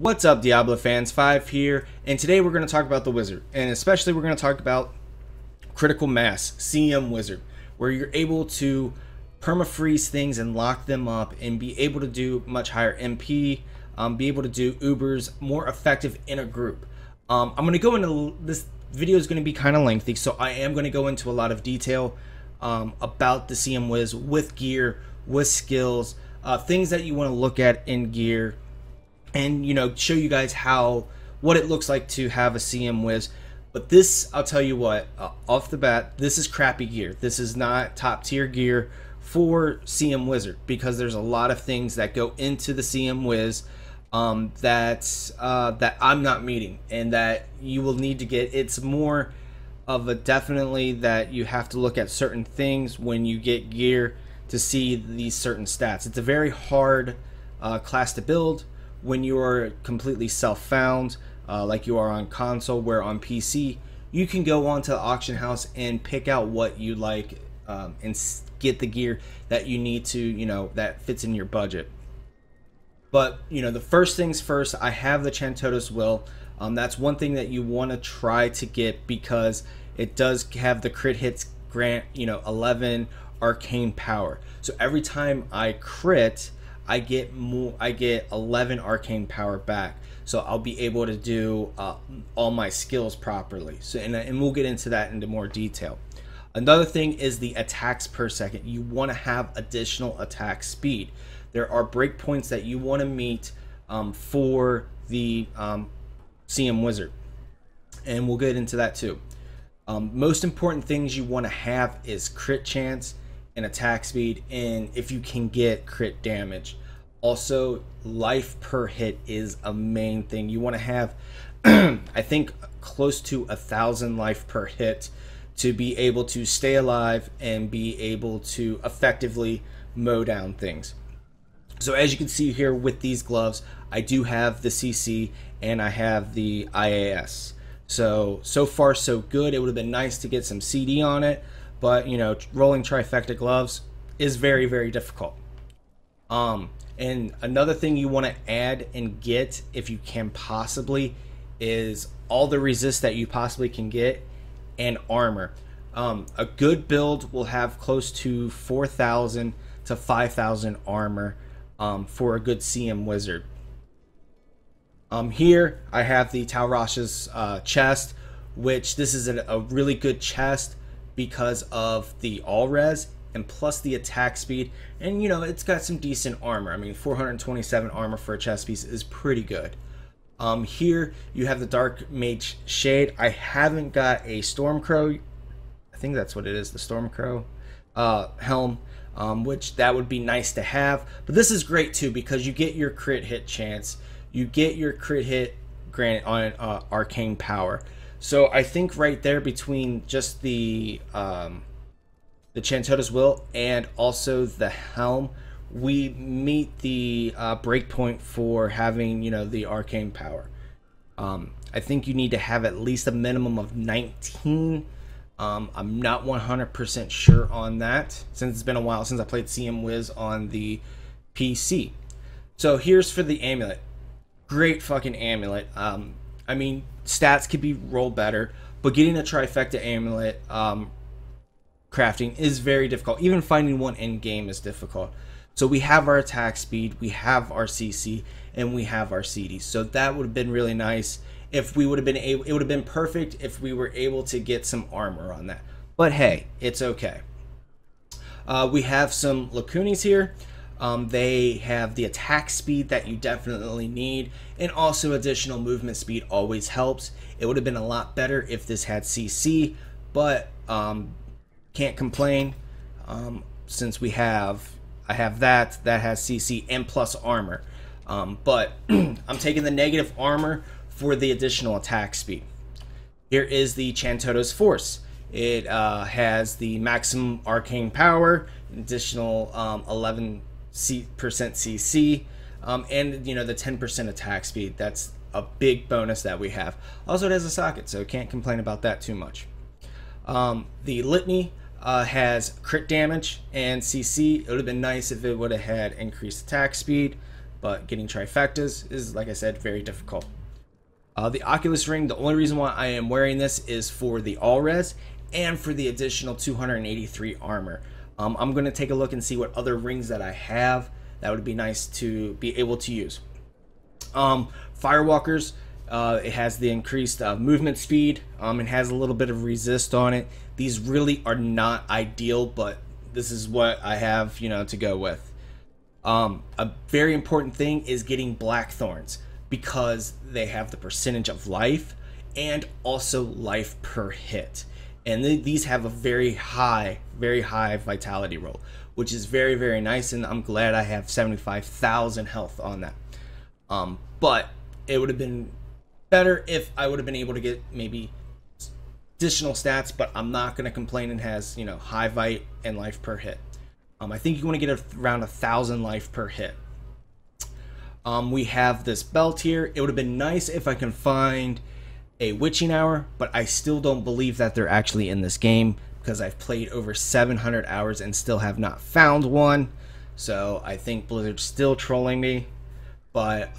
What's up, Diablo fans? Five here, and today we're going to talk about the wizard, and especially we're going to talk about critical mass, CM wizard, where you're able to perma-freeze things and lock them up and be able to do much higher MP, be able to do Ubers more effective in a group. I'm going to go into this video is going to be kind of lengthy, so I am going to go into a lot of detail about the CM Wiz with gear, with skills, things that you want to look at in gear, and show you guys what it looks like to have a CM Wiz. But this, I'll tell you what, off the bat, this is crappy gear. This is not top tier gear for CM Wizard, because there's a lot of things that go into the CM Wiz that I'm not meeting and that you will need to get. It's more of a definitely that you have to look at certain things when you get gear to see these certain stats. It's a very hard class to build when you are completely self-found, like you are on console, where on PC you can go onto the auction house and pick out what you like and get the gear that you need to, that fits in your budget. But the first things first, I have the Chantotus Will. That's one thing that you want to try to get, because it does have the crit hits grant 11 arcane power. So every time I crit, I get 11 arcane power back, so I'll be able to do all my skills properly. So and we'll get into that into more detail. Another thing is the attacks per second. You want to have additional attack speed. There are breakpoints that you want to meet for the CM Wizard, and we'll get into that too. Most important things you want to have is crit chance and attack speed, and if you can get crit damage. Also, life per hit is a main thing. You want to have I think close to 1,000 life per hit to be able to stay alive and be able to effectively mow down things. So as you can see here with these gloves, I do have the CC and I have the IAS. So far so good. It would have been nice to get some CD on it, but rolling trifecta gloves is very, very difficult. And another thing you want to add and get, if you can possibly, is all the resist that you possibly can get and armor. A good build will have close to 4,000 to 5,000 armor for a good CM Wizard. Here I have the Talrash's chest, which this is a really good chest because of the all res and plus the attack speed, and it's got some decent armor. I mean, 427 armor for a chest piece is pretty good. Here you have the Dark Mage Shade. I haven't got a Stormcrow, I think that's what it is, the Stormcrow helm, which that would be nice to have. But this is great too, because you get your crit hit chance, you get your crit hit granted on arcane power. So I think right there, between just the Chantotus Will and also the helm, we meet the breakpoint for having the arcane power. I think you need to have at least a minimum of 19. I'm not 100% sure on that, since it's been a while since I played CM Wiz on the PC. So here's for the amulet. Great fucking amulet. I mean, stats could be rolled better, but getting a trifecta amulet crafting is very difficult. Even finding one in game is difficult. So we have our attack speed, we have our CC, and we have our CD. So that would have been really nice if we would have been able. It would have been perfect if we were able to get some armor on that. But hey, it's okay. We have some Lacunis here. They have the attack speed that you definitely need, and also additional movement speed always helps. It would have been a lot better if this had CC, but can't complain, since I have that has CC and plus armor. But I'm taking the negative armor for the additional attack speed. Here is the Chantotus Force. It has the maximum arcane power, additional 11% CC, and the 10% attack speed. That's a big bonus that we have. Also, it has a socket, so can't complain about that too much. The Litany has crit damage and CC. It would have been nice if it would have had increased attack speed, but getting trifectas is, like I said, very difficult. The Oculus Ring, the only reason why I am wearing this is for the all res and for the additional 283 armor. I'm going to take a look and see what other rings that I have that would be nice to be able to use. Firewalkers, it has the increased movement speed. It has a little bit of resist on it. These really are not ideal, but this is what I have, to go with. A very important thing is getting blackthorns, because they have the percentage of life and also life per hit. And these have a very high vitality roll, which is very, very nice, and I'm glad I have 75,000 health on that. But it would have been better if I would have been able to get maybe additional stats, but I'm not going to complain. It has, high vite and life per hit. I think you want to get around 1,000 life per hit. We have this belt here. It would have been nice if I can find a witching hour, but I still don't believe that they're actually in this game, because I've played over 700 hours and still have not found one. So I think Blizzard's still trolling me. But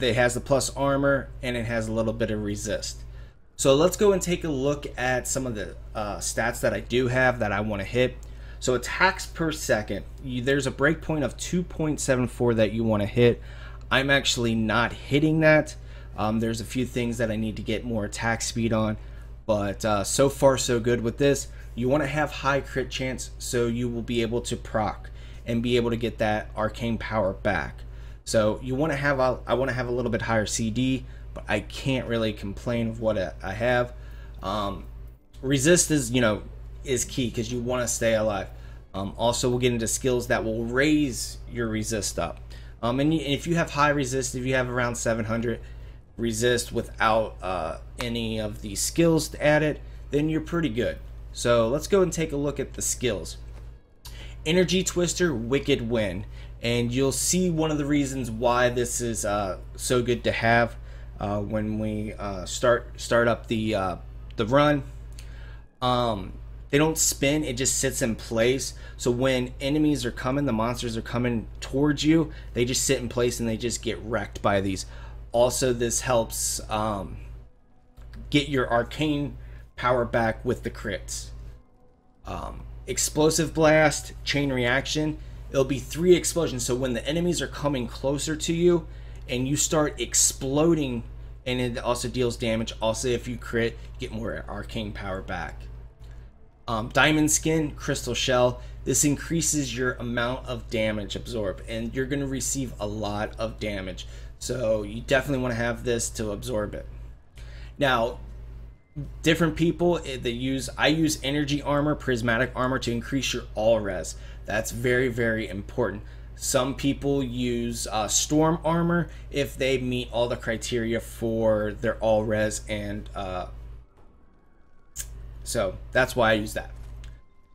it has the plus armor and it has a little bit of resist. So let's go and take a look at some of the stats that I do have that I want to hit. So attacks per second, there's a breakpoint of 2.74 that you want to hit. I'm actually not hitting that. There's a few things that I need to get more attack speed on, but so far so good with this. You want to have high crit chance, so you will be able to proc and be able to get that arcane power back. So you want to have I want to have a little bit higher CD, but I can't really complain of what I have. Resist is is key, because you want to stay alive. Also, we'll get into skills that will raise your resist up. And if you have high resist, if you have around 700 resist without any of the skills to add it, then you're pretty good. So let's go and take a look at the skills. Energy Twister, Wicked Wind, and you'll see one of the reasons why this is so good to have when we start up the run. They don't spin, it just sits in place. So when enemies are coming, the monsters are coming towards you, they just sit in place and they just get wrecked by these. Also, this helps get your arcane power back with the crits. Explosive Blast, Chain Reaction, it'll be 3 explosions. So when the enemies are coming closer to you and you start exploding, and it also deals damage. Also, if you crit, you get more arcane power back. Diamond Skin, Crystal Shell, this increases your amount of damage absorbed, and you're going to receive a lot of damage, so you definitely want to have this to absorb it. Now, different people I use Energy Armor, Prismatic Armor to increase your all res. That's very, very important. Some people use Storm Armor if they meet all the criteria for their all res, and so that's why I use that.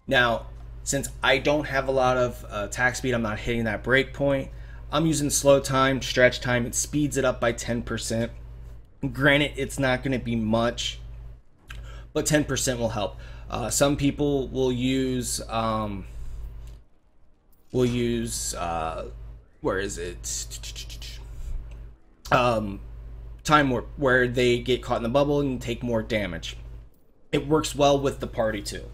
Now, since I don't have a lot of attack speed, I'm not hitting that break point. I'm using slow time, stretch time. It speeds it up by 10%. Granted, it's not going to be much, but 10% will help. Some people will use where is it? Time Warp, where they get caught in the bubble and take more damage. It works well with the party too.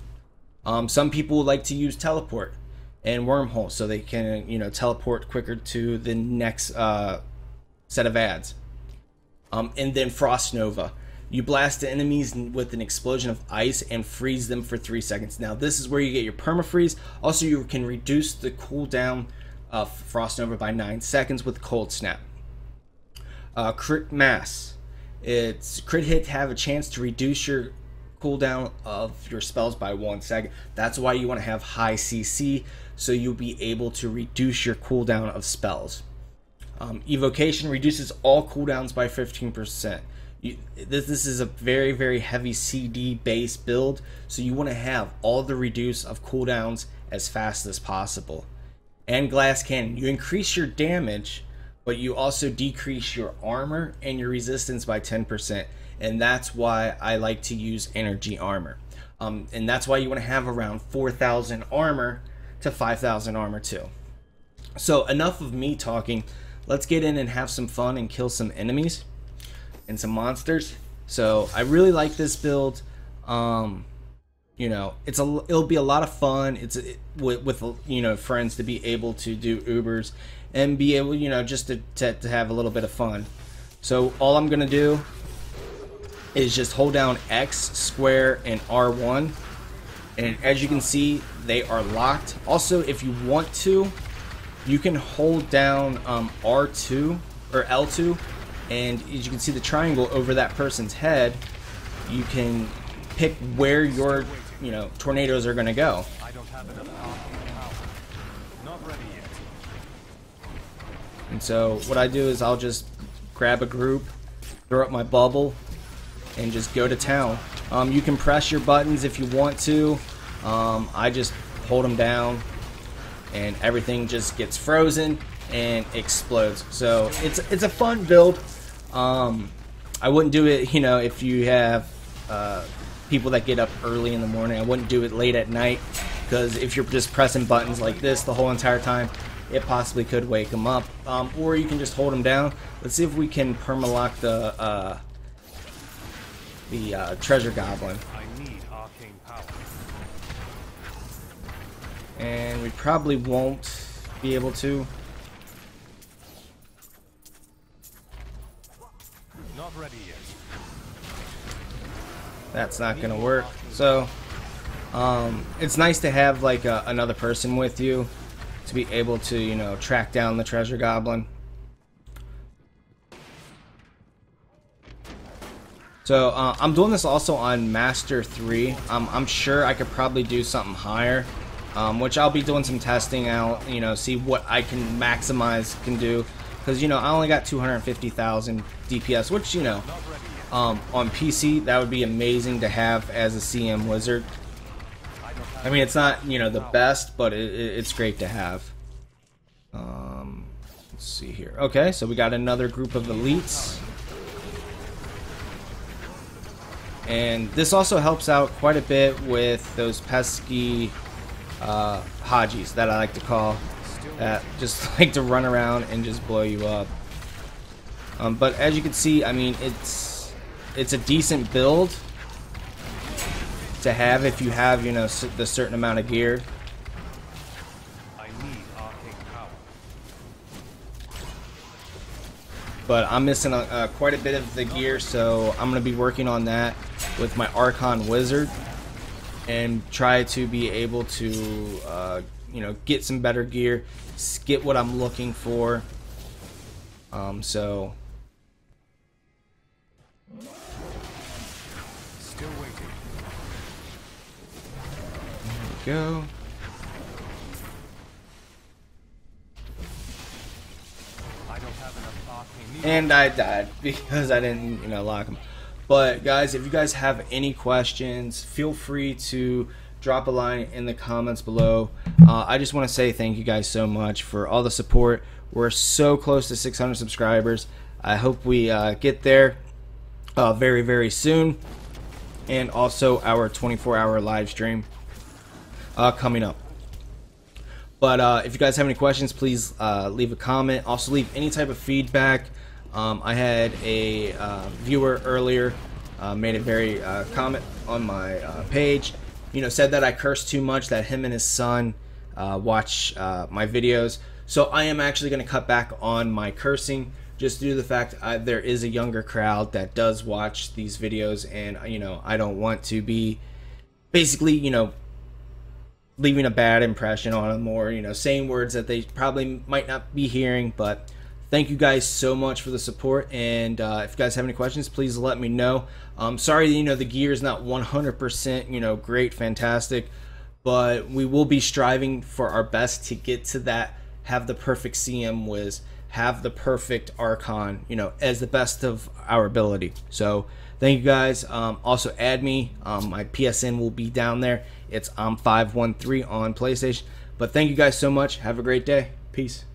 Some people like to use Teleport and Wormhole, so they can teleport quicker to the next set of ads. And then Frost Nova, you blast the enemies with an explosion of ice and freeze them for 3 seconds. Now this is where you get your permafreeze. Also, you can reduce the cooldown of Frost Nova by 9 seconds with Cold Snap. Crit Mass, it's crit hit to have a chance to reduce your cooldown of your spells by 1 second. That's why you want to have high CC, so you'll be able to reduce your cooldown of spells. Evocation reduces all cooldowns by 15%. This is a very, very heavy CD based build, so you want to have all the reduce of cooldowns as fast as possible. And Glass Cannon, you increase your damage, but you also decrease your armor and your resistance by 10%. And that's why I like to use Energy Armor. And that's why you want to have around 4,000 armor to 5,000 armor too. So enough of me talking. Let's get in and have some fun and kill some enemies and some monsters. So I really like this build. You know, it'll be a lot of fun. With you know, friends, to be able to do Ubers and be able, you know, just to have a little bit of fun. So all I'm gonna do is just hold down X, square, and R1, and as you can see, they are locked. Also, if you want to, you can hold down R2 or L2, and as you can see the triangle over that person's head, you can pick where your, you know, tornadoes are going to go. I don't have enough power. Not ready yet. And so what I do is I'll just grab a group, throw up my bubble, and just go to town. You can press your buttons if you want to. I just hold them down, and everything just gets frozen and explodes. So it's a fun build. I wouldn't do it, you know, if you have people that get up early in the morning. I wouldn't do it late at night, because if you're just pressing buttons like this the whole entire time, it possibly could wake them up. Or you can just hold them down. Let's see if we can permalock the treasure goblin. I need arcane power. And we probably won't be able to. Not ready yet. That's not gonna work. So it's nice to have like another person with you to be able to, you know, track down the treasure goblin. So I'm doing this also on Master 3. I'm sure I could probably do something higher, which I'll be doing some testing out, you know, see what I can maximize, can do, because, you know, I only got 250,000 DPS, which, you know, on PC that would be amazing to have as a CM wizard. I mean, it's not, you know, the best, but it's great to have. Let's see here. Okay, so we got another group of elites. And this also helps out quite a bit with those pesky Hajis that I like to call, that just like to run around and just blow you up. But as you can see, I mean, it's a decent build to have if you have, you know, the certain amount of gear. I need arcane power. But I'm missing quite a bit of the gear, so I'm going to be working on that with my Archon Wizard and try to be able to, you know, get some better gear, get what I'm looking for. So Still waiting. there we go. I don't have enough arcane. And I died because I didn't, you know, lock them. But guys, if you guys have any questions, feel free to drop a line in the comments below. I just want to say thank you guys so much for all the support. We're so close to 600 subscribers. I hope we get there very, very soon. And also our 24-hour live stream coming up. But if you guys have any questions, please leave a comment. Also leave any type of feedback. I had a viewer earlier made a very comment on my page. You know, said that I curse too much, that him and his son watch my videos. So I am actually going to cut back on my cursing, just due to the fact there is a younger crowd that does watch these videos, and, you know, I don't want to be basically, you know, leaving a bad impression on them, or, you know, saying words that they probably might not be hearing. But thank you guys so much for the support, and if you guys have any questions, please let me know. Sorry, you know, the gear is not 100%, you know, great, fantastic, but we will be striving for our best to get to that, have the perfect CM Wiz, have the perfect Archon, you know, as the best of our ability. So thank you guys. Also add me. My PSN will be down there. It's imfiveonethree on PlayStation. But thank you guys so much. Have a great day. Peace.